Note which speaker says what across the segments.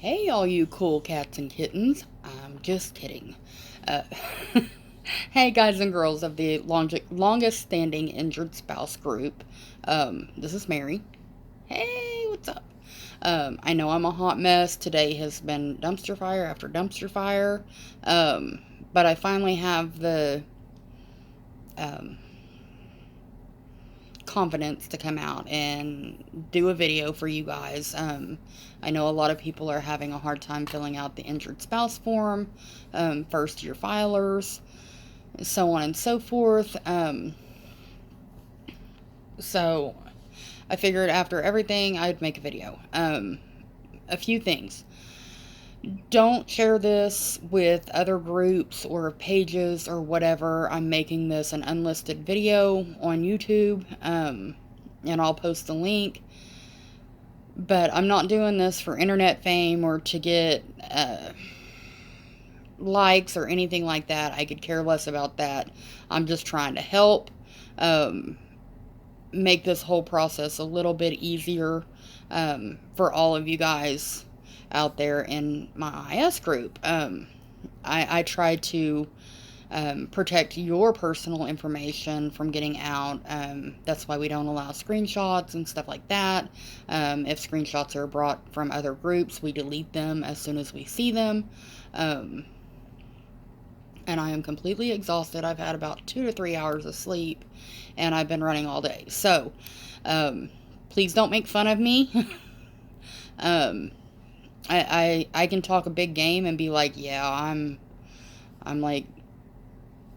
Speaker 1: Hey, all you cool cats and kittens. I'm just kidding. Uh, hey, guys and girls of the longest standing injured spouse group. This is Mary. Hey, what's up? I know I'm a hot mess. Today has been dumpster fire after dumpster fire. Um, but I finally have the um, confidence to come out and do a video for you guys. I know a lot of people are having a hard time filling out the injured spouse form, first year filers, so on and so forth. So I figured after everything, I'd make a video. A few things. Don't share this with other groups or pages or whatever. I'm making this an unlisted video on YouTube, and I'll post the link. But I'm not doing this for internet fame or to get likes or anything like that. I could care less about that. I'm just trying to help make this whole process a little bit easier for all of you guys out there in my IS group. I try to protect your personal information from getting out. That's why we don't allow screenshots and stuff like that. If screenshots are brought from other groups, we delete them as soon as we see them. And I am completely exhausted. I've had about 2 to 3 hours of sleep, and I've been running all day. So, please don't make fun of me. um, I can talk a big game and be like, yeah, I'm like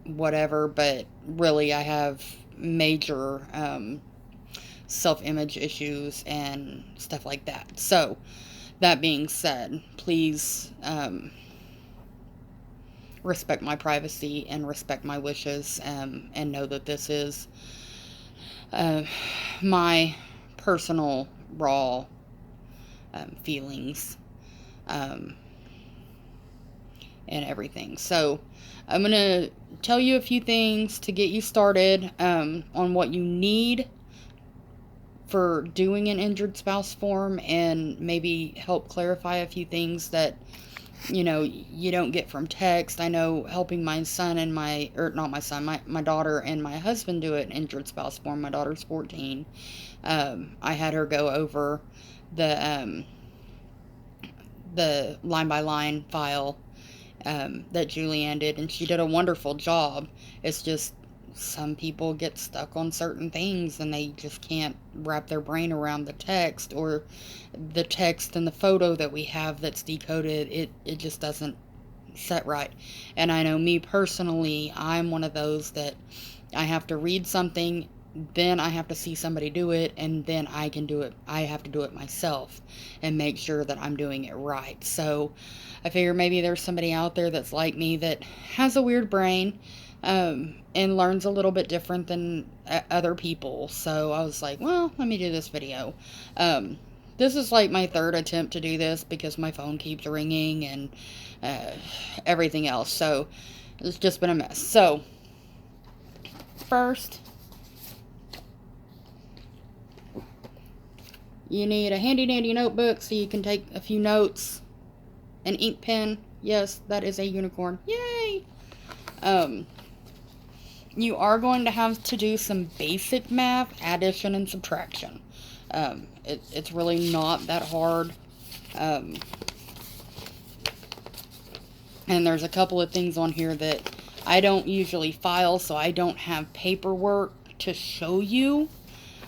Speaker 1: whatever, but really I have major self-image issues and stuff like that. So that being said, please respect my privacy and respect my wishes, and know that this is my personal raw feelings and everything. So I'm going to tell you a few things to get you started on what you need for doing an injured spouse form, and maybe help clarify a few things that you don't get from text. I know helping my son and not my son, my daughter and my husband do an injured spouse form. My daughter's 14. I had her go over the line by line file that Julianne did, and she did a wonderful job. It's just some people get stuck on certain things and they just can't wrap their brain around the text, or the text and the photo that we have that's decoded. It just doesn't set right. And I know me personally, I'm one of those that I have to read something, then I have to see somebody do it, and then I can do it. I have to do it myself and make sure that I'm doing it right. So I figure maybe there's somebody out there that's like me that has a weird brain, and learns a little bit different than other people. So I was like, well, let me do this video. This is like my third attempt to do this because my phone keeps ringing and everything else. So it's just been a mess. So first, you need a handy dandy notebook so you can take a few notes. An ink pen. Yes, that is a unicorn. Yay! You are going to have to do some basic math, addition and subtraction. It's really not that hard. And there's a couple of things on here that I don't usually file, so I don't have paperwork to show you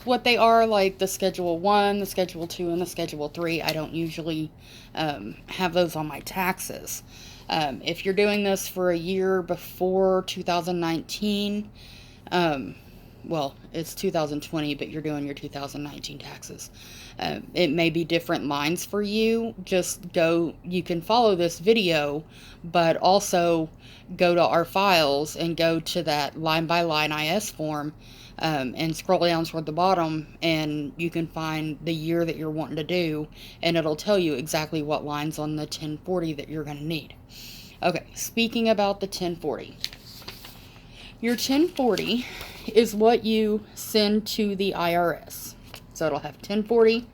Speaker 1: what they are, like the Schedule 1, the Schedule 2, and the Schedule 3. I don't usually have those on my taxes. If you're doing this for a year before 2019, well, it's 2020, but you're doing your 2019 taxes. It may be different lines for you. You can follow this video, but also go to our files and go to that line by line IS form, and scroll down toward the bottom, and you can find the year that you're wanting to do, and it'll tell you exactly what lines on the 1040 that you're going to need. Okay, speaking about the 1040. Your 1040 is what you send to the IRS. So it'll have 1040.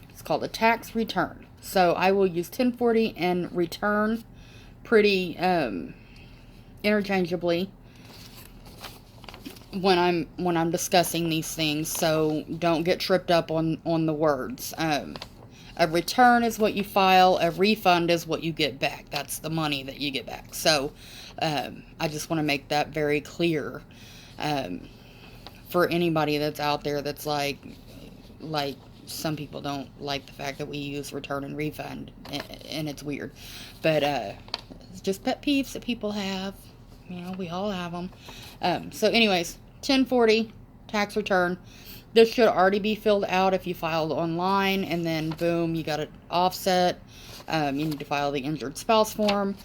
Speaker 1: It's called a tax return. So I will use 1040 and return pretty interchangeably when I'm discussing these things, so don't get tripped up on the words. A return is what you file. A refund is what you get back. That's the money that you get back. So I just want to make that very clear for anybody that's out there that's like some people don't like the fact that we use return and refund, and it's weird. But it's just pet peeves that people have. You know, we all have them. So anyways, 1040 tax return. This should already be filled out if you filed online, and then boom, you got it offset. You need to file the injured spouse form,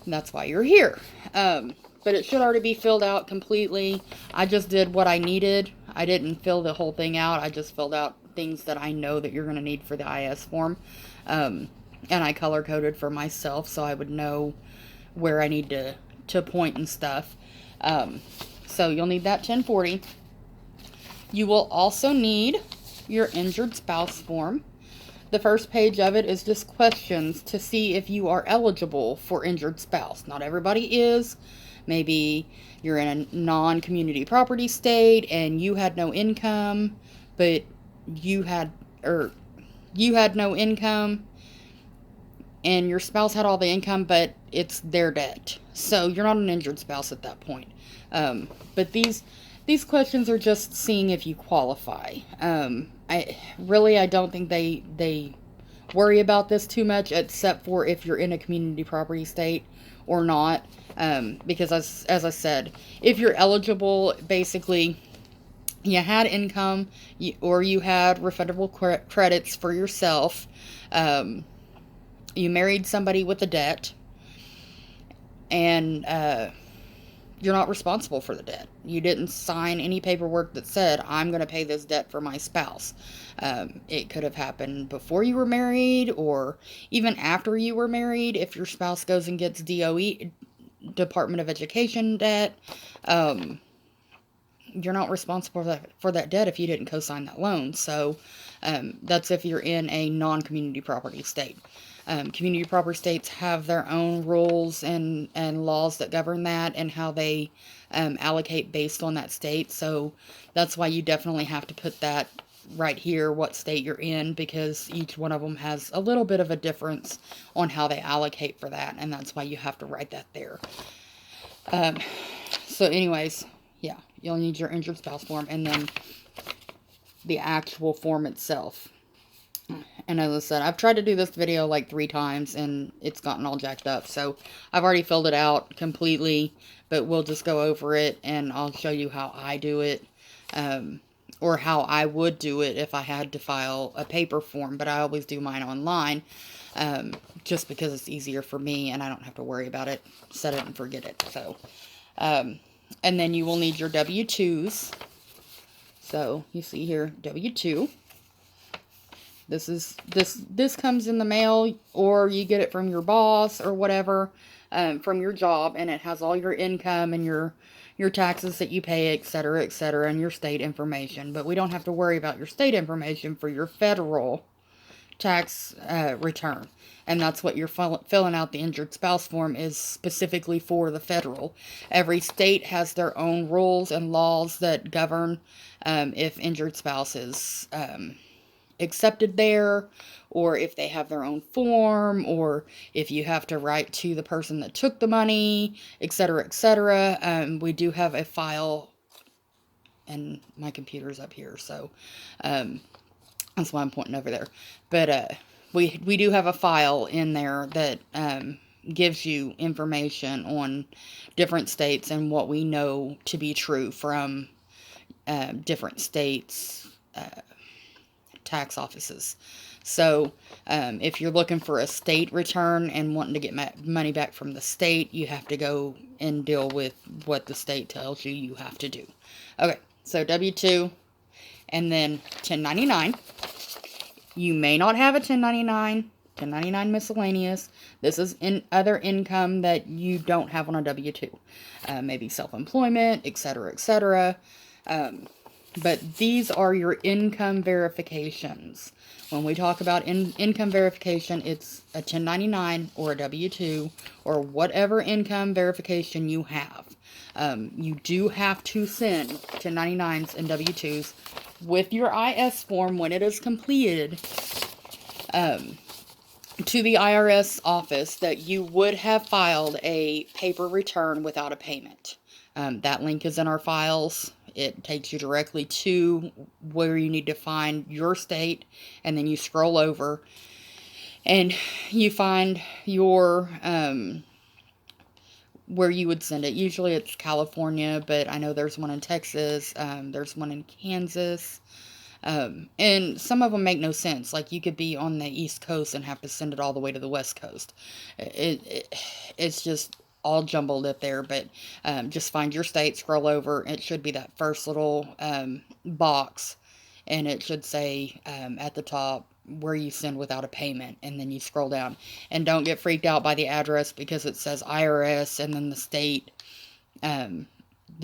Speaker 1: and that's why you're here. But it should already be filled out completely. I just did what I needed. I didn't fill the whole thing out. I just filled out things that I know that you're going to need for the IS form. And I color-coded for myself so I would know where I need to point and stuff. So you'll need that 1040. You will also need your injured spouse form. The first page of it is just questions to see if you are eligible for injured spouse. Not everybody is. Maybe you're in a non-community property state and you had no income, but you had no income and your spouse had all the income, but it's their debt. So you're not an injured spouse at that point. But these questions are just seeing if you qualify. I don't think they worry about this too much, except for if you're in a community property state or not. Because as I said, if you're eligible, basically you had income or you had refundable credits for yourself. You married somebody with a debt, and you're not responsible for the debt. You didn't sign any paperwork that said, I'm going to pay this debt for my spouse. It could have happened before you were married or even after you were married. If your spouse goes and gets DOE, Department of Education debt, you're not responsible for that debt if you didn't co-sign that loan. So that's if you're in a non-community property state. Community property states have their own rules and laws that govern that and how they allocate based on that state. So that's why you definitely have to put that right here, what state you're in, because each one of them has a little bit of a difference on how they allocate for that. And that's why you have to write that there. So anyways, yeah, you'll need your injured spouse form and then the actual form itself. And as I said, I've tried to do this video like 3 times and it's gotten all jacked up. So I've already filled it out completely, but we'll just go over it and I'll show you how I do it. Or how I would do it if I had to file a paper form. But I always do mine online just because it's easier for me and I don't have to worry about it. Set it and forget it. So, and then you will need your W-2s. So you see here, W-2. This comes in the mail, or you get it from your boss or whatever, from your job, and it has all your income and your taxes that you pay, etc., etc., and your state information. But we don't have to worry about your state information for your federal tax return. And that's what you're filling out. The injured spouse form is specifically for the federal. Every state has their own rules and laws that govern if injured spouse is accepted there, or if they have their own form, or if you have to write to the person that took the money, etc., etc. We do have a file, and my computer's up here, so that's why I'm pointing over there. But we do have a file in there that gives you information on different states and what we know to be true from different states' tax offices. So if you're looking for a state return and wanting to get money back from the state, you have to go and deal with what the state tells you have to do. Okay, so W-2 and then 1099. You may not have a 1099 miscellaneous. This is other income that you don't have on a W-2. Maybe self-employment, etc., etc. But these are your income verifications. When we talk about income verification, it's a 1099 or a W-2 or whatever income verification you have. You do have to send 1099s and W-2s with your IS form when it is completed to the IRS office that you would have filed a paper return without a payment. That link is in our files. It takes you directly to where you need to find your state, and then you scroll over and you find your where you would send it. Usually it's California, but I know there's one in Texas, there's one in Kansas, and some of them make no sense. Like, you could be on the East Coast and have to send it all the way to the West Coast. It's just all jumbled up there, but just find your state, scroll over. It should be that first little box, and it should say at the top where you send without a payment, and then you scroll down. And don't get freaked out by the address, because it says IRS and then the state, the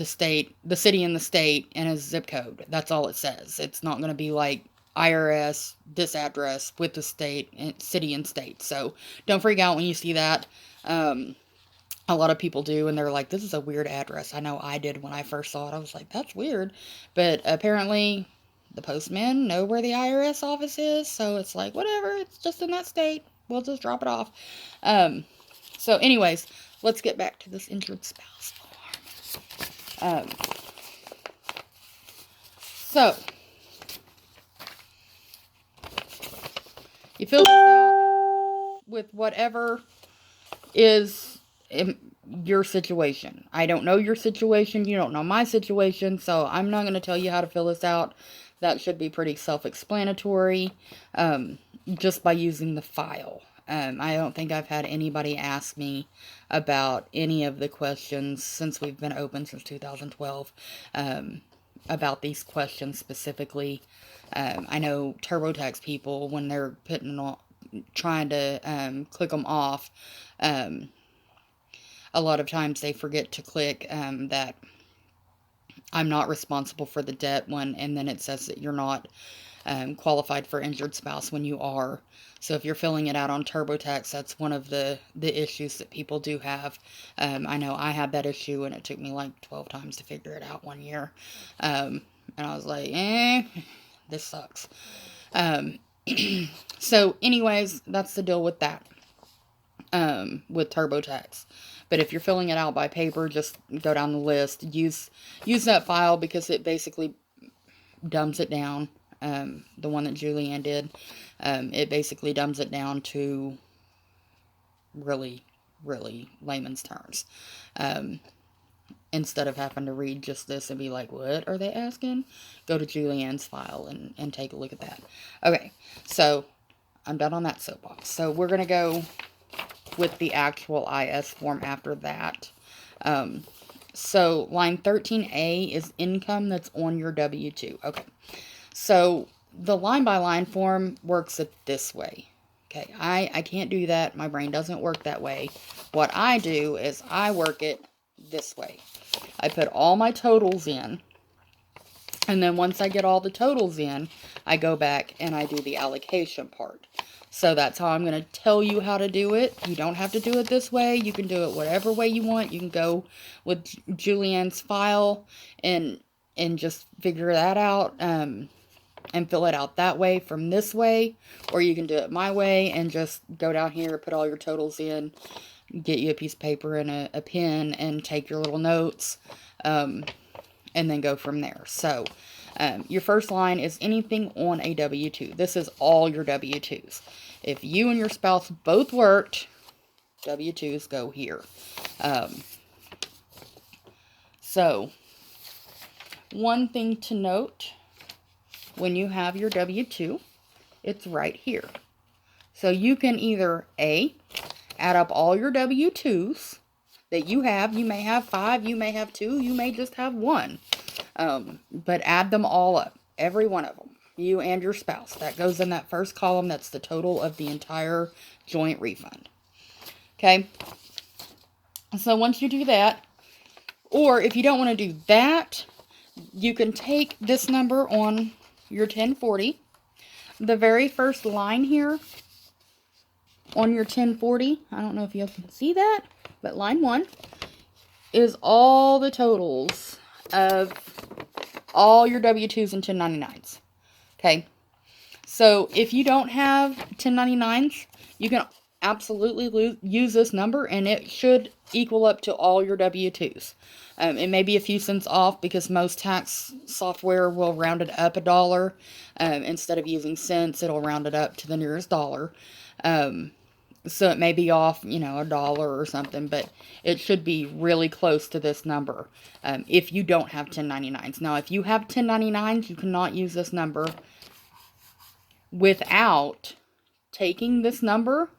Speaker 1: city and the state, and a zip code. That's all it says. It's not going to be like IRS, this address with the state, and city and state. So don't freak out when you see that. A lot of people do, and they're like, this is a weird address. I know I did when I first saw it. I was like, that's weird. But apparently the postmen know where the IRS office is, so it's like, whatever, it's just in that state. We'll just drop it off. So anyways, let's get back to this injured spouse form. So you fill this out with whatever is in your situation. I don't know your situation. You don't know my situation. So I'm not going to tell you how to fill this out. That should be pretty self-explanatory, just by using the file. I don't think I've had anybody ask me about any of the questions since we've been open since 2012, about these questions specifically. I know TurboTax people, when they're trying to click them off, a lot of times they forget to click that I'm not responsible for the debt one, and then it says that you're not qualified for injured spouse when you are. So if you're filling it out on TurboTax, that's one of the issues that people do have. I know I had that issue, and it took me like 12 times to figure it out one year. And I was like, this sucks. So anyways, that's the deal with that, with TurboTax. But if you're filling it out by paper, just go down the list. Use that file, because it basically dumbs it down. The one that Julianne did, it basically dumbs it down to really, really layman's terms. Instead of having to read just this and be like, what are they asking? Go to Julianne's file and take a look at that. Okay, so I'm done on that soapbox. So we're going to go with the actual IS form after that. So line 13A is income that's on your W-2. Okay, so the line by line form works it this way. Okay, I can't do that. My brain doesn't work that way. What I do is I work it this way. I put all my totals in, and then once I get all the totals in, I go back and I do the allocation part. So that's how I'm going to tell you how to do it. You don't have to do it this way. You can do it whatever way you want. You can go with Julianne's file and just figure that out, and fill it out that way from this way. Or you can do it my way and just go down here, put all your totals in, get you a piece of paper and a pen, and take your little notes, and then go from there. So your first line is anything on a W-2. This is all your W-2s. If you and your spouse both worked, W-2s go here. So one thing to note, when you have your W-2, it's right here. So you can either A, add up all your W-2s that you have. You may have 5, you may have 2, you may just have 1. But add them all up, every one of them, you and your spouse. That goes in that first column. That's the total of the entire joint refund. Okay? So once you do that, or if you don't want to do that, you can take this number on your 1040, the very first line here on your 1040, I don't know if you can see that, but line 1 is all the totals of all your W-2s and 1099s. Okay, so if you don't have 1099s, you can absolutely use this number, and it should equal up to all your W-2s. It may be a few cents off because most tax software will round it up $1. Instead of using cents, it'll round it up to the nearest dollar. So it may be off, $1 or something, but it should be really close to this number if you don't have 1099s. Now, if you have 1099s, you cannot use this number without taking this number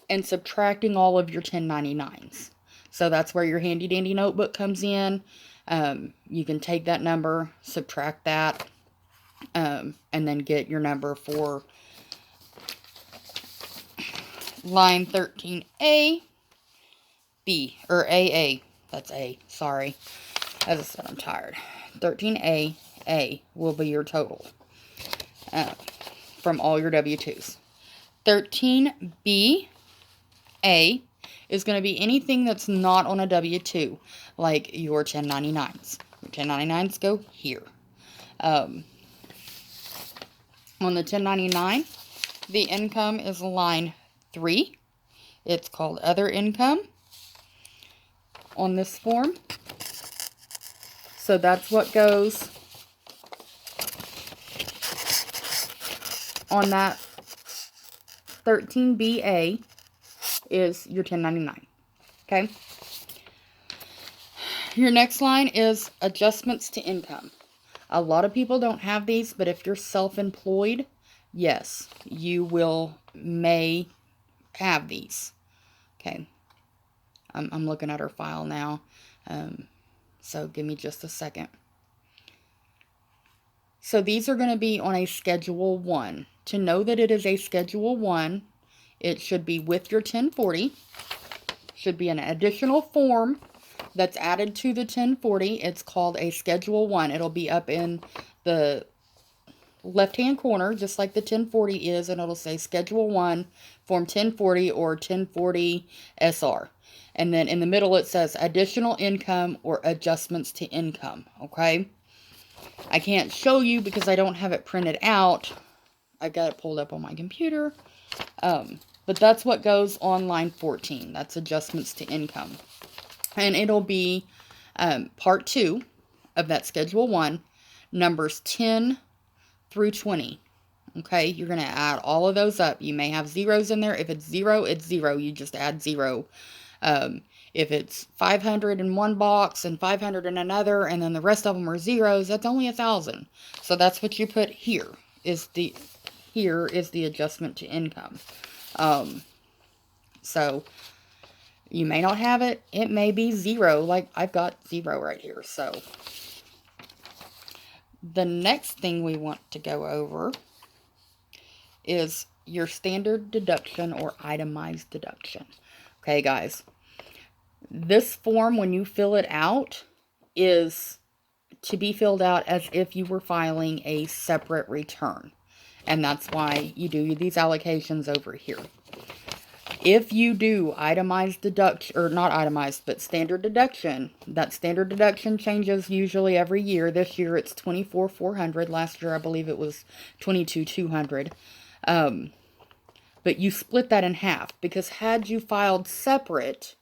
Speaker 1: and subtracting all of your 1099s. So that's where your handy dandy notebook comes in. You can take that number, subtract that, and then get your number for line 13A, B, or AA. That's A, sorry. As I said, I'm tired. 13A, A will be your total from all your W-2s. 13B, A is going to be anything that's not on a W-2, like your 1099s. Your 1099s go here. On the 1099, the income is line 3. It's called other income on this form. So that's what goes on that 13BA is your 1099. Okay? Your next line is adjustments to income. A lot of people don't have these, but if you're self-employed, yes, you may have these. Okay. I'm looking at our file now. So give me just a second. So these are going to be on a Schedule 1. To know that it is a Schedule 1, it should be with your 1040. Should be an additional form that's added to the 1040. It's called a Schedule 1. It'll be up in the left-hand corner, just like the 1040 is, and it'll say Schedule 1, Form 1040 or 1040 SR. And then in the middle it says additional income or adjustments to income, okay? I can't show you because I don't have it printed out. I got it pulled up on my computer. But that's what goes on line 14. That's adjustments to income. And it'll be part 2 of that Schedule 1, numbers 10 through 20. Okay, you're going to add all of those up. You may have zeros in there. If it's 0, it's 0. You just add 0. If it's 500 in one box and 500 in another, and then the rest of them are zeros, that's only 1,000. So that's what you put here. Here is the adjustment to income. So you may not have it. It may be 0. Like I've got 0 right here. So the next thing we want to go over is your standard deduction or itemized deduction. Okay, guys. This form, when you fill it out, is to be filled out as if you were filing a separate return. And that's why you do these allocations over here. If you do itemized deduction, or not itemized, but standard deduction, that standard deduction changes usually every year. This year it's $24,400. Last year I believe it was $22,200. But you split that in half, because had you filed separate,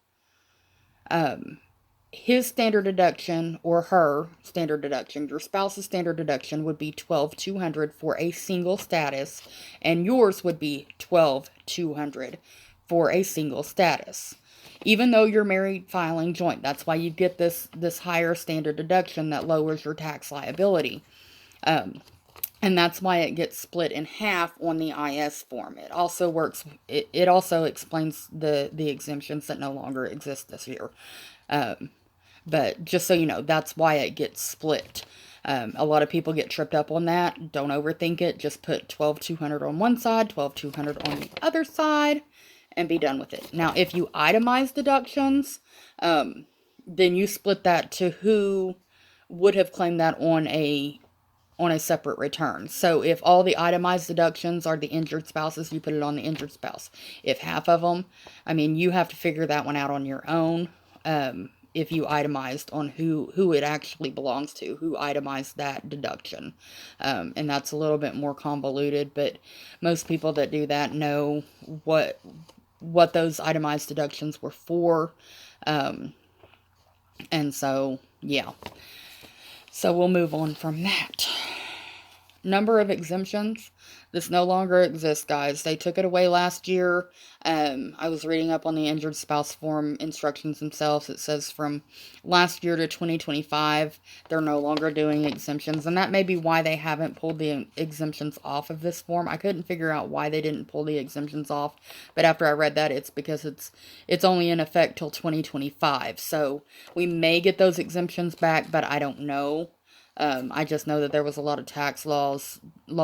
Speaker 1: his standard deduction or her standard deduction, your spouse's standard deduction would be $12,200 for a single status, and yours would be $12,200 for a single status. Even though you're married filing joint, that's why you get this higher standard deduction that lowers your tax liability. And that's why it gets split in half on the IS form. It also works. It also explains the exemptions that no longer exist this year. But just so you know, that's why it gets split. A lot of people get tripped up on that. Don't overthink it. Just put $12,200 on one side, $12,200 on the other side, and be done with it. Now, if you itemize deductions, then you split that to who would have claimed that on on a separate return. So if all the itemized deductions are the injured spouses, you put it on the injured spouse. If half of them, I mean, you have to figure that one out on your own. If you itemized on who it actually belongs to, who itemized that deduction. And that's a little bit more convoluted, but most people that do that know what those itemized deductions were for. And so, yeah. So we'll move on from that. Number of exemptions. This no longer exists, guys. They took it away last year. I was reading up on the injured spouse form instructions themselves. It says from last year to 2025, they're no longer doing exemptions. And that may be why they haven't pulled the exemptions off of this form. I couldn't figure out why they didn't pull the exemptions off. But after I read that, it's because it's only in effect till 2025. So we may get those exemptions back, but I don't know. I just know that there was a lot of tax law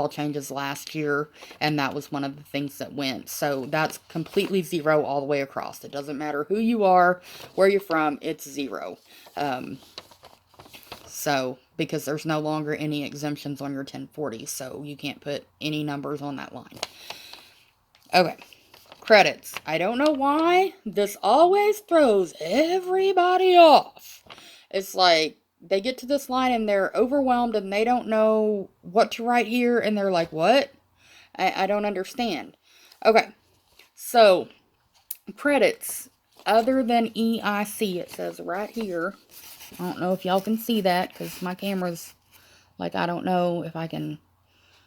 Speaker 1: changes last year, and that was one of the things that went. So that's completely zero all the way across. It doesn't matter who you are, where you're from, it's zero. So, because there's no longer any exemptions on your 1040, so you can't put any numbers on that line. Okay, credits. I don't know why this always throws everybody off. It's like, they get to this line and they're overwhelmed and they don't know what to write here. And they're like, what? I don't understand. Okay. So, credits other than EIC, it says right here. I don't know if y'all can see that because my camera's like, I don't know if I can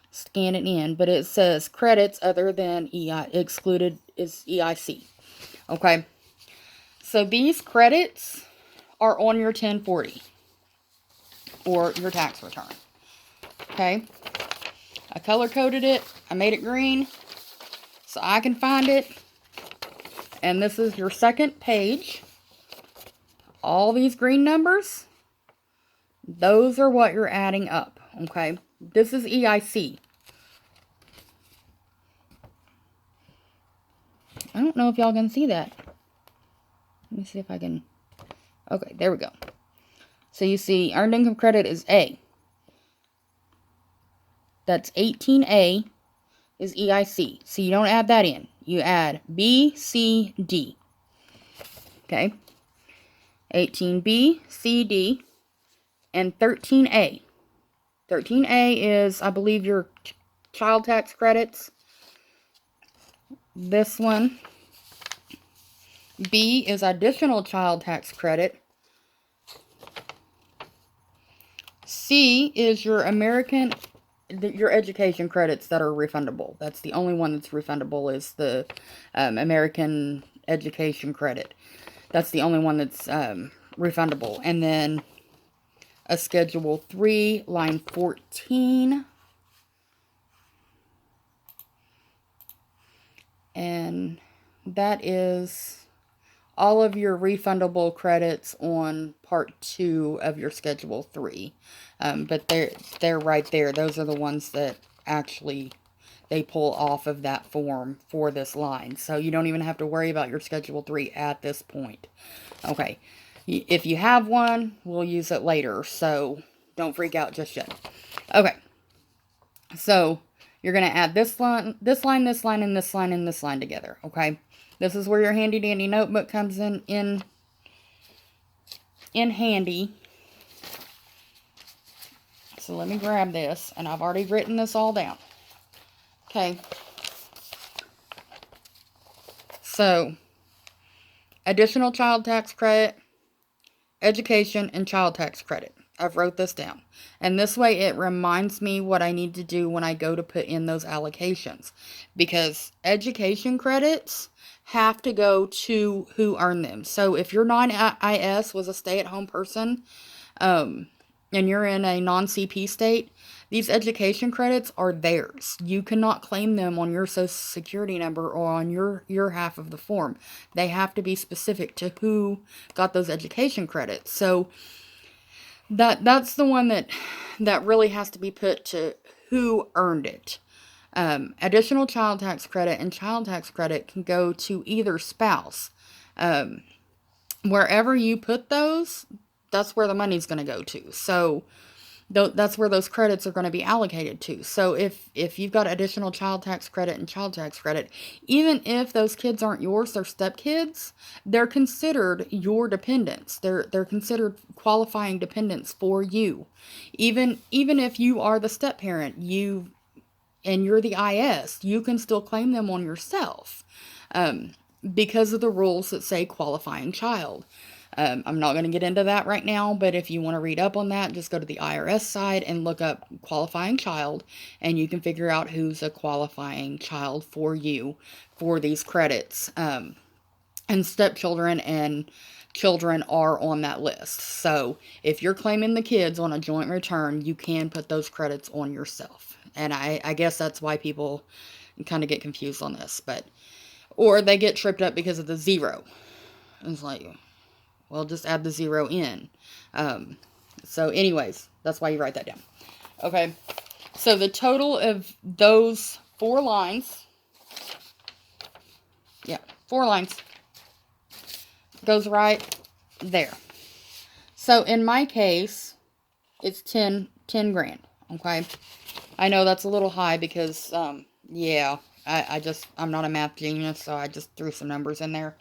Speaker 1: scan it in. But it says credits other than excluded is EIC. Okay. So, these credits are on your 1040. Or your tax return. Okay. I color coded it. I made it green so I can find it. And this is your second page. All these green numbers, those are what you're adding up. Okay. This is EIC. I don't know if y'all can see that. Let me see if I can. Okay, there we go. So you see, earned income credit is A. That's 18A is EIC. So you don't add that in. You add B, C, D. Okay. 18B, C, D, and 13A. 13A is, I believe, your child tax credits. This one. B is additional child tax credit. C is your your education credits that are refundable. That's the only one that's refundable is the American education credit. That's the only one that's refundable. And then a Schedule 3, line 14. And that is all of your refundable credits on part 2 of your Schedule 3. But they're right there. Those are the ones that actually they pull off of that form for this line. So you don't even have to worry about your Schedule 3 at this point. Okay. If you have one, we'll use it later. So don't freak out just yet. Okay. So you're going to add this line, this line, this line, and this line, and this line together. Okay. This is where your handy dandy notebook comes in handy. So let me grab this, and I've already written this all down. Okay. So, additional child tax credit, education, and child tax credit. I've wrote this down. And this way it reminds me what I need to do when I go to put in those allocations. Because education credits have to go to who earned them. So if your non-IS was a stay-at-home person, and you're in a non-CP state, these education credits are theirs. You cannot claim them on your Social Security number or on your half of the form. They have to be specific to who got those education credits. So that's the one that really has to be put to who earned it. Additional child tax credit and child tax credit can go to either spouse. Wherever you put those, that's where the money's going to go to. So That's where those credits are going to be allocated to. So if you've got additional child tax credit and child tax credit, even if those kids aren't yours, they're stepkids, they're considered your dependents. They're considered qualifying dependents for you. Even if you are the step parent, and you're the IS, you can still claim them on yourself, because of the rules that say qualifying child. I'm not going to get into that right now, but if you want to read up on that, just go to the IRS side and look up qualifying child, and you can figure out who's a qualifying child for you for these credits. And stepchildren and children are on that list. So if you're claiming the kids on a joint return, you can put those credits on yourself. And I guess that's why people kind of get confused on this, or they get tripped up because of the zero. It's like, well, just add the zero in. So anyways, that's why you write that down. Okay. So the total of those 4 lines, 4 lines, goes right there. So in my case, it's 10 grand. Okay. I know that's a little high because, I'm not a math genius, so I just threw some numbers in there.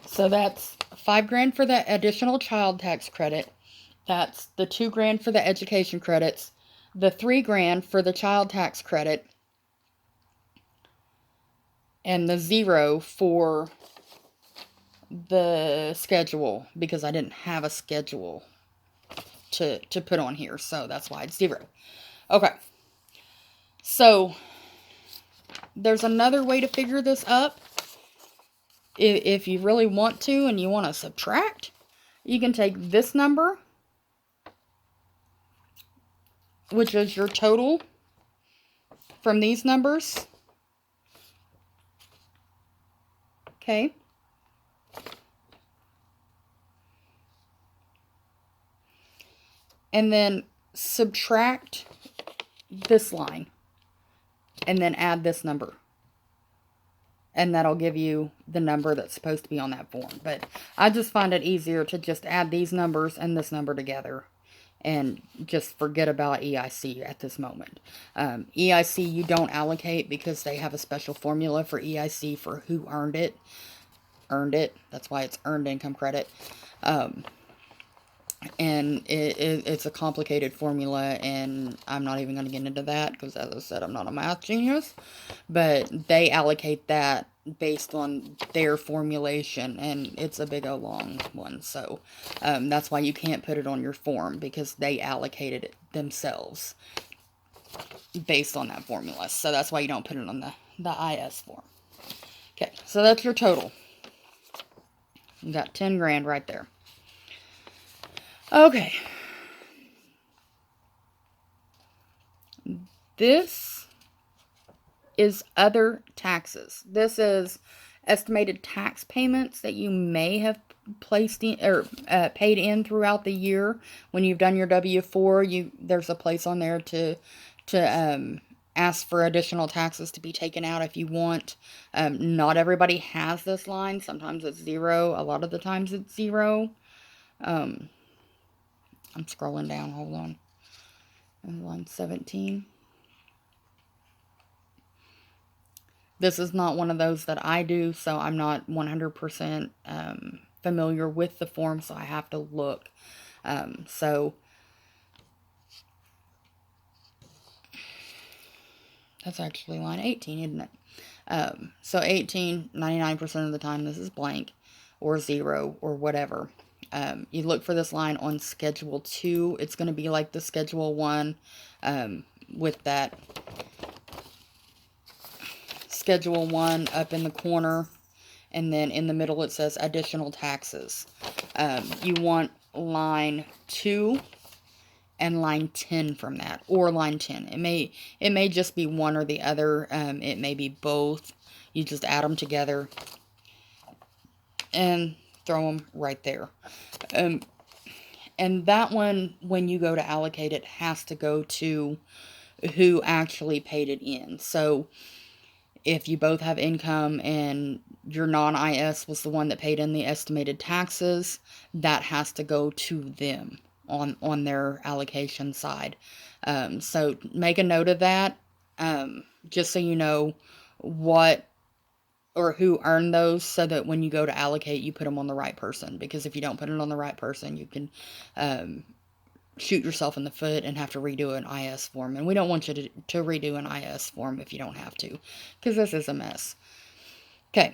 Speaker 1: So that's 5 grand for the additional child tax credit. That's the 2 grand for the education credits, the 3 grand for the child tax credit, and the 0 for the schedule, because I didn't have a schedule to put on here, so that's why it's 0. Okay. So there's another way to figure this up. If you really want to and you want to subtract, you can take this number, which is your total from these numbers. Okay. And then subtract this line. And then add this number. And that'll give you the number that's supposed to be on that form. But I just find it easier to just add these numbers and this number together and just forget about EIC at this moment. EIC you don't allocate because they have a special formula for EIC for who earned it. That's why it's earned income credit. And it's a complicated formula, and I'm not even going to get into that because, as I said, I'm not a math genius. But they allocate that based on their formulation, and it's a big old long one. So that's why you can't put it on your form, because they allocated it themselves based on that formula. So that's why you don't put it on the IS form. Okay, so that's your total. You got 10 grand right there. Okay. This is other taxes. This is estimated tax payments that you may have placed in or paid in throughout the year. When you've done your W-4, there's a place on there to ask for additional taxes to be taken out if you want. Not everybody has this line. Sometimes it's 0. A lot of the times it's 0. I'm scrolling down, hold on. Line 17. This is not one of those that I do, so I'm not 100% familiar with the form, so I have to look. So that's actually line 18, isn't it? So 18, 99% of the time this is blank or 0 or whatever. You look for this line on Schedule 2. It's going to be like the Schedule 1 with that Schedule 1 up in the corner. And then in the middle it says additional taxes. You want line 2 and line 10 from that. Or line 10. It may just be one or the other. It may be both. You just add them together. And throw them right there. And that one, when you go to allocate it, has to go to who actually paid it in. So if you both have income and your non-IS was the one that paid in the estimated taxes, that has to go to them. on their allocation side. So make a note of that, just so you know what or who earned those, so that when you go to allocate, you put them on the right person. Because if you don't put it on the right person, you can shoot yourself in the foot and have to redo an IS form. And we don't want you to redo an IS form if you don't have to, because this is a mess. Okay,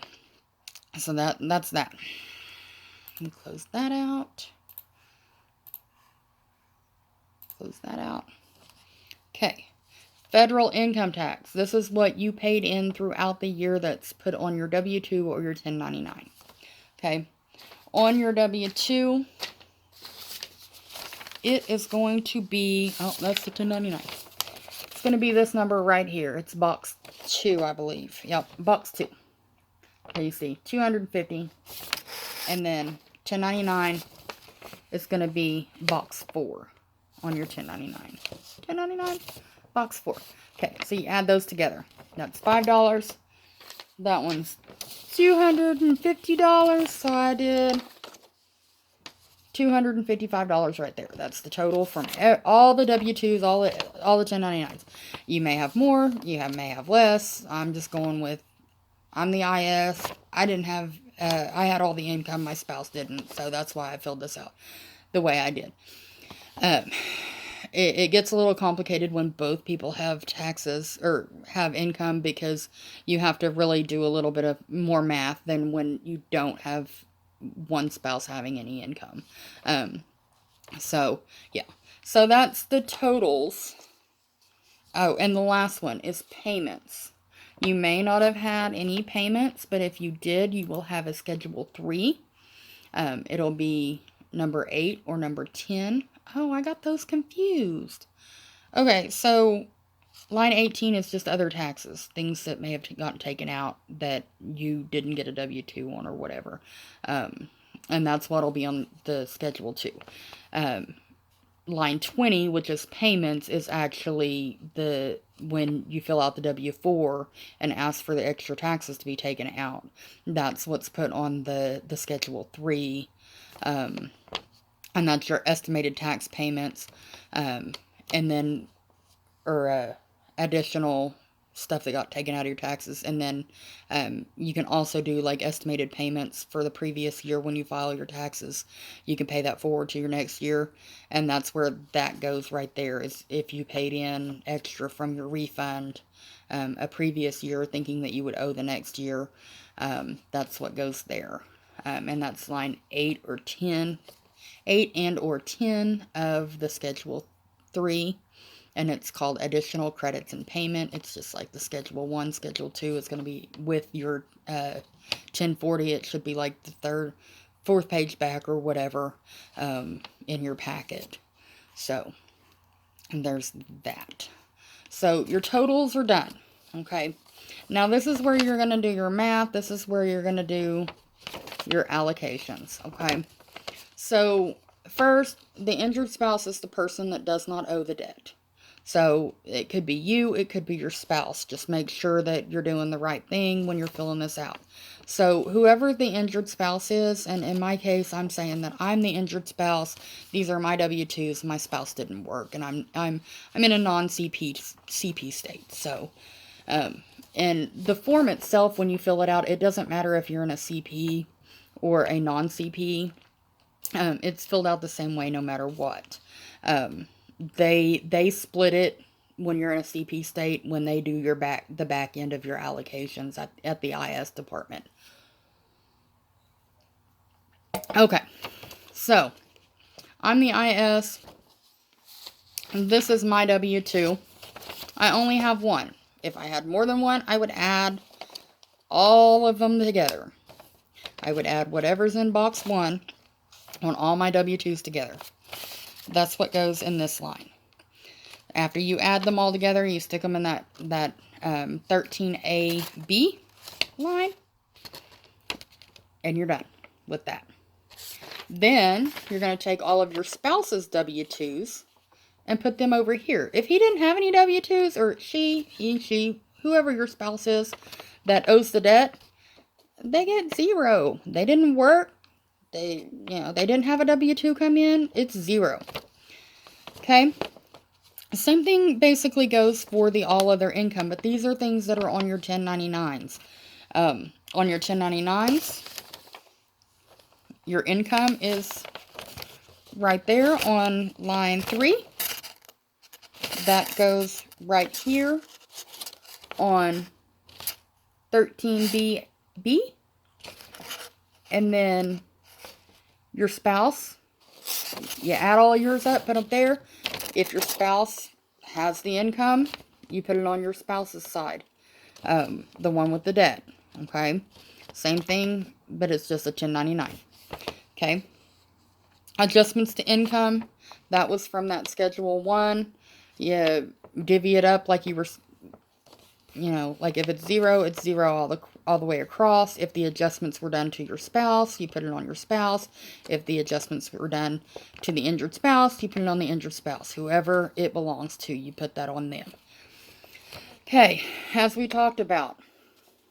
Speaker 1: so that's that. Let me close that out. Close that out. Okay. Federal income tax. This is what you paid in throughout the year that's put on your W-2 or your 1099. Okay. On your W-2, it is going to be, oh, that's the 1099. It's going to be this number right here. It's box 2, I believe. Yep, box 2. Okay, you see, 250. And then 1099 is going to be box 4 on your 1099. 1099, box 4. Okay, so you add those together. That's $5. That one's $250. So I did $255 right there. That's the total from all the W-2s, all the 1099s. You may have more, may have less. I'm just going with, I'm the IS. I didn't have, I had all the income, my spouse didn't, so that's why I filled this out the way I did. It gets a little complicated when both people have taxes or have income, because you have to really do a little bit of more math than when you don't have one spouse having any income. So, yeah. So that's the totals. Oh, and the last one is payments. You may not have had any payments, but if you did, you will have a Schedule 3. It'll be number 8 or number 10. Oh, I got those confused. Okay, so line 18 is just other taxes, things that may have gotten taken out that you didn't get a W-2 on or whatever. And that's what'll be on the Schedule 2. Line 20, which is payments, is actually when you fill out the W-4 and ask for the extra taxes to be taken out. That's what's put on the Schedule 3. And that's your estimated tax payments, and then, or additional stuff that got taken out of your taxes. And then you can also do like estimated payments for the previous year when you file your taxes. You can pay that forward to your next year, and that's where that goes right there, is if you paid in extra from your refund a previous year thinking that you would owe the next year. That's what goes there. And that's line 8 or 10. 8 and or 10 of the Schedule 3, and it's called Additional Credits and Payment. It's just like the Schedule 1, Schedule 2. It's going to be with your 1040. It should be like the 4th page back or whatever in your packet. So, and there's that. So, your totals are done. Okay. Now, this is where you're going to do your math. This is where you're going to do your allocations. Okay. So, first, the injured spouse is the person that does not owe the debt. So, it could be you, it could be your spouse. Just make sure that you're doing the right thing when you're filling this out. So, whoever the injured spouse is, and in my case, I'm saying that I'm the injured spouse. These are my W-2s. My spouse didn't work, and I'm in a non-CP state. So, and the form itself, when you fill it out, it doesn't matter if you're in a CP or a non-CP. It's filled out the same way no matter what. They split it when you're in a CP state when they do the back end of your allocations at the IS department. Okay, so I'm the IS. This is my W-2. I only have one. If I had more than one, I would add all of them together. I would add whatever's in box 1 on all my W-2s together. That's what goes in this line. After you add them all together, you stick them in that 13AB line, and you're done with that. Then you're going to take all of your spouse's W-2s and put them over here. If he didn't have any W-2s, or she, he, she, whoever your spouse is that owes the debt, they get 0. They didn't work. They didn't have a W-2 come in. It's 0. Okay? Same thing basically goes for the all other income, but these are things that are on your 1099s. On your 1099s, your income is right there on line 3. That goes right here on 13B. And then your spouse, you add all yours up, put up there. If your spouse has the income, you put it on your spouse's side. The one with the debt. Okay? Same thing, but it's just a 1099. Okay? Adjustments to income, that was from that Schedule 1. You divvy it up like you were, like if it's 0, it's 0 all the way across. If the adjustments were done to your spouse, you put it on your spouse. If the adjustments were done to the injured spouse, you put it on the injured spouse. Whoever it belongs to, you put that on them. Okay, as we talked about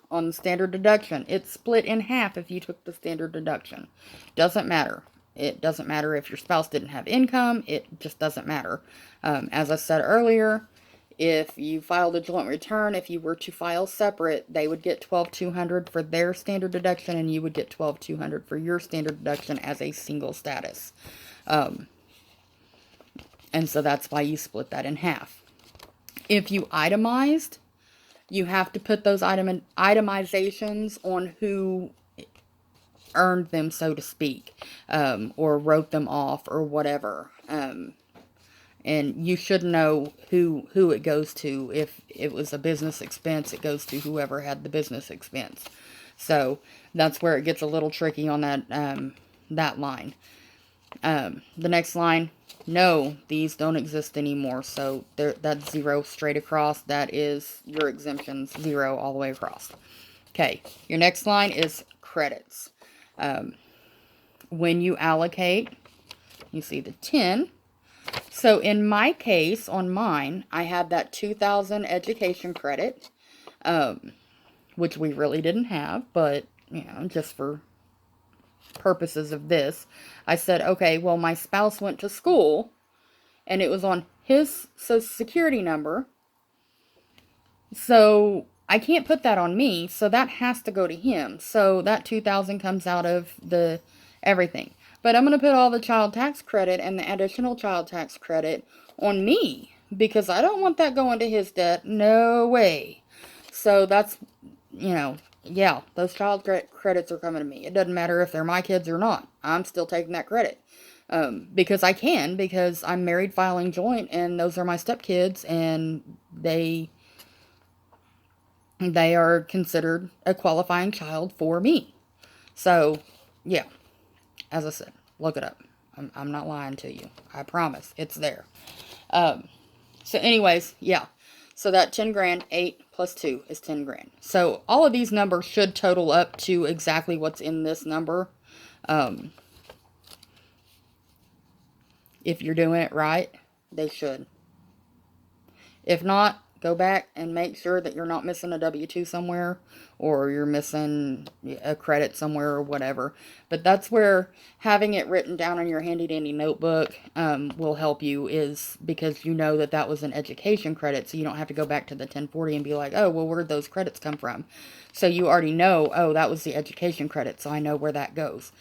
Speaker 1: on the standard deduction, it's split in half if you took the standard deduction. Doesn't matter. It doesn't matter if your spouse didn't have income. It just doesn't matter. As I said earlier, if you filed a joint return, if you were to file separate, they would get $12,200 for their standard deduction, and you would get $12,200 for your standard deduction as a single status. And so that's why you split that in half. If you itemized, you have to put those itemizations on who earned them, so to speak, or wrote them off, or whatever. And you should know who it goes to. If it was a business expense, it goes to whoever had the business expense. So that's where it gets a little tricky on that line. The next line, no, these don't exist anymore. So that's 0 straight across. That is your exemptions, 0 all the way across. Okay, your next line is credits. When you allocate, you see the 10. So in my case, on mine, I had that 2,000 education credit, which we really didn't have, but, just for purposes of this, I said, okay, well, my spouse went to school, and it was on his Social Security number, so I can't put that on me, so that has to go to him. So that 2,000 comes out of the everything. But I'm going to put all the child tax credit and the additional child tax credit on me, because I don't want that going to his debt. No way. So that's, yeah, those child credits are coming to me. It doesn't matter if they're my kids or not. I'm still taking that credit. Because I can, because I'm married filing joint, and those are my stepkids, and they are considered a qualifying child for me. So, yeah, as I said, look it up. I'm not lying to you. I promise. It's there. So anyways, yeah. So that 10 grand, 8 plus 2 is 10 grand. So all of these numbers should total up to exactly what's in this number. If you're doing it right, they should. If not, go back and make sure that you're not missing a W-2 somewhere, or you're missing a credit somewhere, or whatever. But that's where having it written down in your handy-dandy notebook will help you, is because you know that was an education credit, so you don't have to go back to the 1040 and be like, oh, well, where'd those credits come from? So you already know, oh, that was the education credit, so I know where that goes.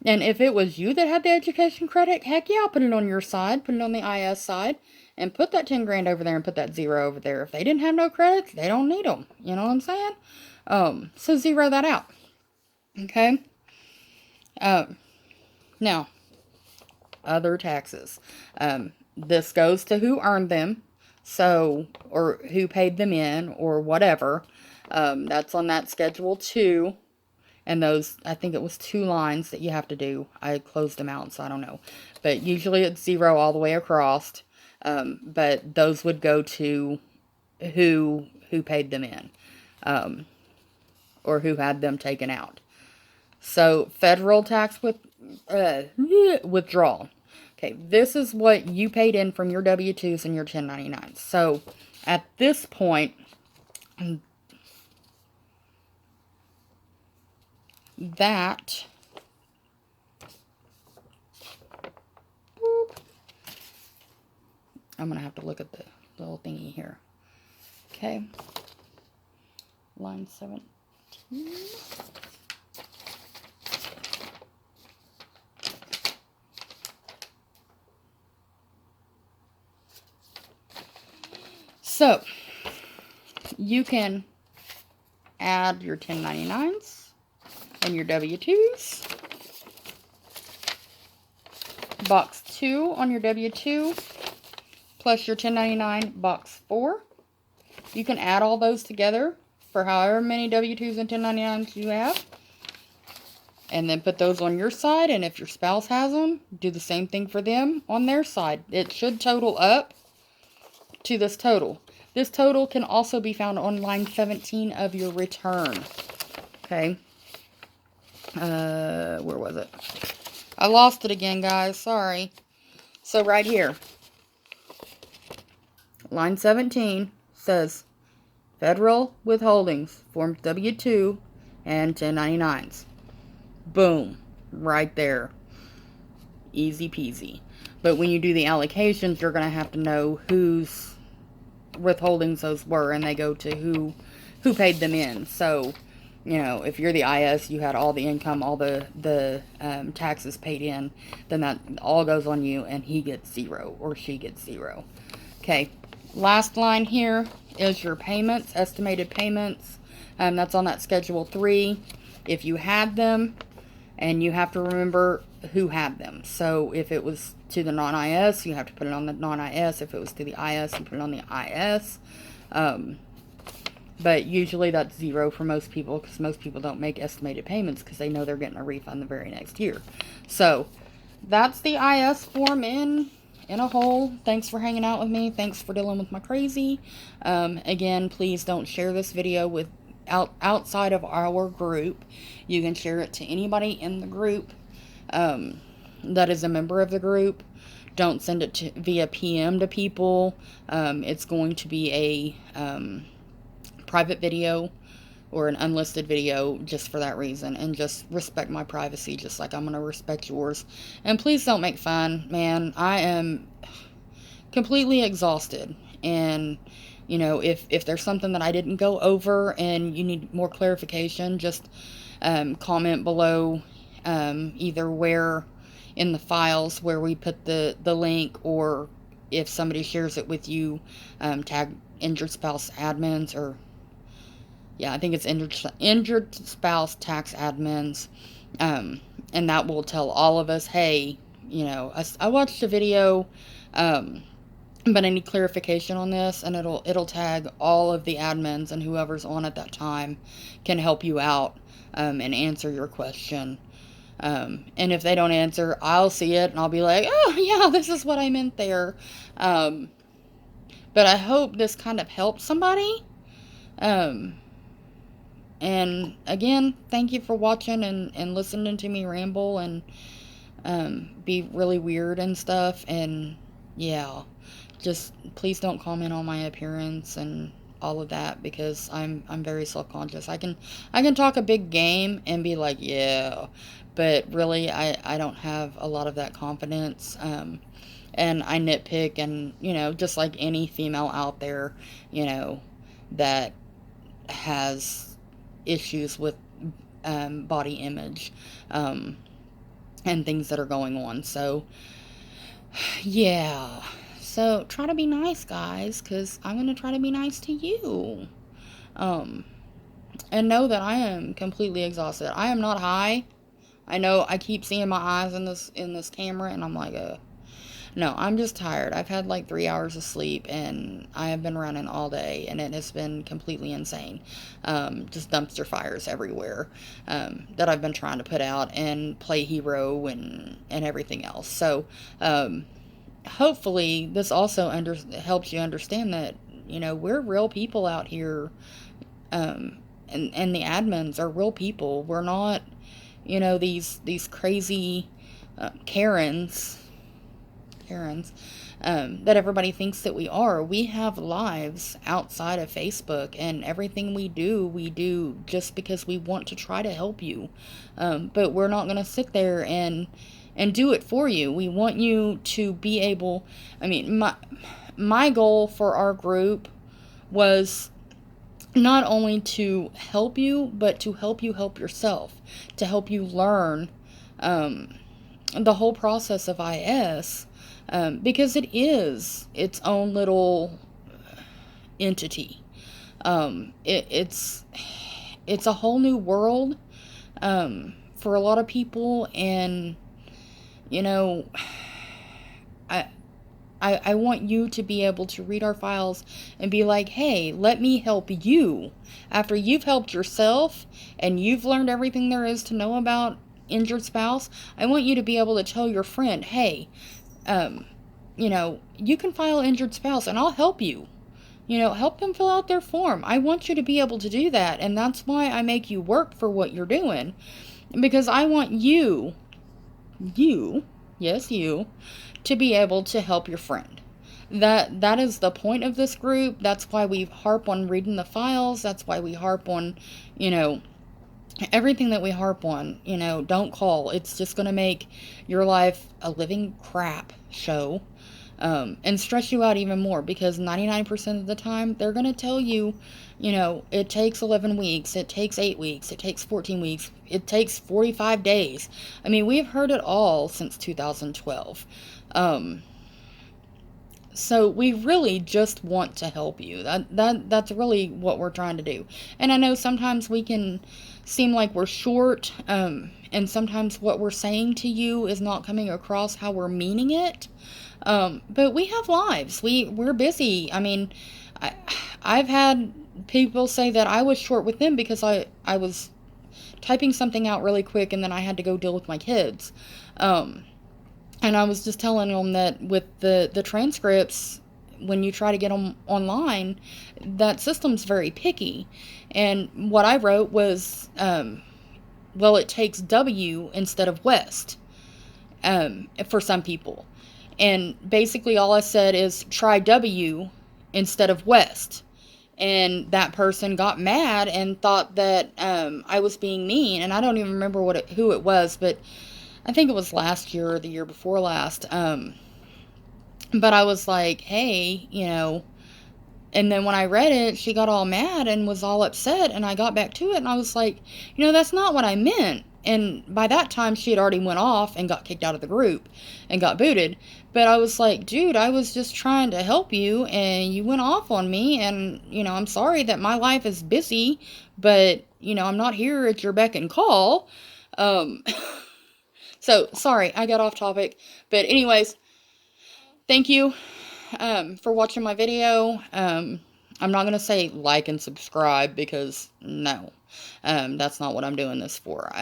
Speaker 1: And if it was you that had the education credit, heck yeah, I'll put it on your side, put it on the IS side, and put that 10 grand over there and put that 0 over there. If they didn't have no credits, they don't need them. You know what I'm saying? So 0 that out. Okay? Now, other taxes. This goes to who earned them, so, or who paid them in, or whatever. That's on that Schedule 2. And those, I think it was 2 lines that you have to do. I closed them out, so I don't know. But usually it's 0 all the way across. But those would go to who paid them in, or who had them taken out. So federal tax withdrawal. Okay, this is what you paid in from your W-2s and your 1099s. So at this point, that I'm going to have to look at the little thingy here. Okay. Line 17. So, you can add your 1099s and your W-2s. Box 2 on your W-2 plus your 1099 box 4. You can add all those together for however many W-2s and 1099s you have. And then put those on your side, and if your spouse has them, do the same thing for them on their side. It should total up to this total. This total can also be found on line 17 of your return. Okay. Where was it? I lost it again, guys. Sorry. So right here, line 17 says federal withholdings, forms W-2 and 1099s. Boom. Right there. Easy peasy. But when you do the allocations, you're going to have to know whose withholdings those were, and they go to who paid them in. So, you know, if you're the IS, you had all the income, all the taxes paid in, then that all goes on you, and he gets 0 or she gets 0. Okay. Last line here is your payments, estimated payments. That's on that Schedule 3. If you had them, and you have to remember who had them. So if it was to the non-IS, you have to put it on the non-IS. If it was to the IS, you put it on the IS. But usually that's 0 for most people, because most people don't make estimated payments because they know they're getting a refund the very next year. So that's the IS form in a whole. Thanks for hanging out with me. Thanks for dealing with my crazy. Again, please don't share this video with outside of our group. You can share it to anybody in the group that is a member of the group. Don't send it via PM to people. It's going to be a private video or an unlisted video just for that reason, and just respect my privacy just like I'm going to respect yours. And please don't make fun, man. I am completely exhausted, and you know, if there's something that I didn't go over and you need more clarification, just comment below, either where in the files where we put the link, or if somebody shares it with you, tag Injured Spouse Admins, or yeah, I think it's Injured Spouse Tax Admins, and that will tell all of us, hey, you know, I watched a video, but I need clarification on this, and it'll tag all of the admins, and whoever's on at that time can help you out and answer your question. And if they don't answer, I'll see it, and I'll be like, oh, yeah, this is what I meant there. But I hope this kind of helps somebody. And again, thank you for watching and listening to me ramble and be really weird and stuff. And yeah, just please don't comment on my appearance and all of that, because I'm very self-conscious. I can talk a big game and be like, yeah, but really I don't have a lot of that confidence. And I nitpick, and you know, just like any female out there, you know, that has issues with body image and things that are going on. So yeah, so try to be nice, guys, because I'm going to try to be nice to you. And know that I am completely exhausted. I am not high. I know I keep seeing my eyes in this camera, and I'm like, no, I'm just tired. I've had like 3 hours of sleep, and I have been running all day, and it has been completely insane. Just dumpster fires everywhere that I've been trying to put out and play hero and everything else. So hopefully this also helps you understand that, you know, we're real people out here, and the admins are real people. We're not, you know, these crazy Karens that everybody thinks that we are. We have lives outside of Facebook, and everything we do just because we want to try to help you. But we're not going to sit there and do it for you. We want you to be able, I mean, my goal for our group was not only to help you, but to help you help yourself, to help you learn the whole process of IS, because it is its own little entity. It's a whole new world for a lot of people, and you know, I I want you to be able to read our files and be like, hey, let me help you. After you've helped yourself and you've learned everything there is to know about injured spouse, I want you to be able to tell your friend, hey, you can file injured spouse and I'll help you. Help them fill out their form. I want you to be able to do that. And that's why I make you work for what you're doing. Because I want you, yes, you, to be able to help your friend. That is the point of this group. That's why we harp on reading the files. That's why we harp on, everything that we harp on. Don't call. It's just going to make your life a living crap show. And stress you out even more, because 99% of the time they're going to tell you, it takes 11 weeks, it takes 8 weeks, it takes 14 weeks, it takes 45 days. I mean, we've heard it all since 2012. So we really just want to help you. That's really what we're trying to do. And I know sometimes we can seem like we're short, and sometimes what we're saying to you is not coming across how we're meaning it. But we have lives. We're busy. I mean, I've had people say that I was short with them because I was typing something out really quick and then I had to go deal with my kids. And I was just telling them that with the transcripts, when you try to get them online, that system's very picky. And what I wrote was, it takes W instead of West, for some people. And basically all I said is try W instead of West. And that person got mad and thought that I was being mean. And I don't even remember who it was, but I think it was last year or the year before last. But I was like, hey, and then when I read it, she got all mad and was all upset. And I got back to it and I was like, that's not what I meant. And by that time, she had already went off and got kicked out of the group and got booted. But I was like, dude, I was just trying to help you and you went off on me. And, I'm sorry that my life is busy, but, I'm not here at your beck and call. So, sorry, I got off topic. But anyways, thank you for watching my video. I'm not going to say like and subscribe because, no, that's not what I'm doing this for.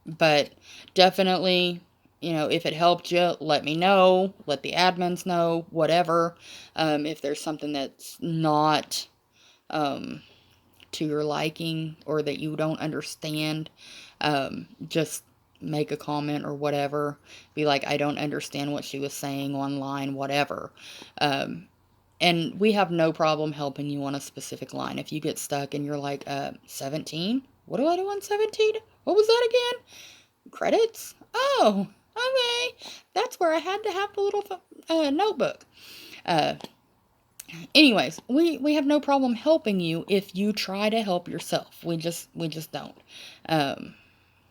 Speaker 1: But definitely, if it helped you, let me know. Let the admins know, whatever. If there's something that's not to your liking or that you don't understand, just make a comment or whatever. Be like, I don't understand what she was saying online, whatever. And we have no problem helping you on a specific line. If you get stuck and you're like, 17? What do I do on 17? What was that again? Credits? Oh, okay. That's where I had to have the little notebook. Anyways, we have no problem helping you if you try to help yourself. We just don't.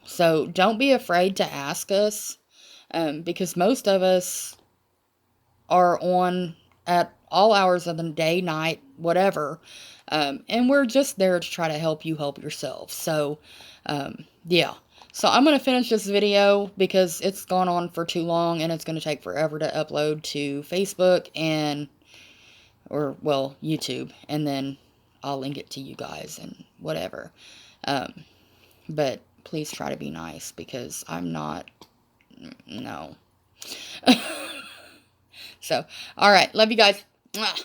Speaker 1: So don't be afraid to ask us, because most of us are on at all hours of the day, night, whatever, and we're just there to try to help you help yourself. So, yeah. So I'm going to finish this video because it's gone on for too long and it's going to take forever to upload to Facebook or YouTube, and then I'll link it to you guys and whatever. But please try to be nice because I'm not, no. So, alright, love you guys. Mwah.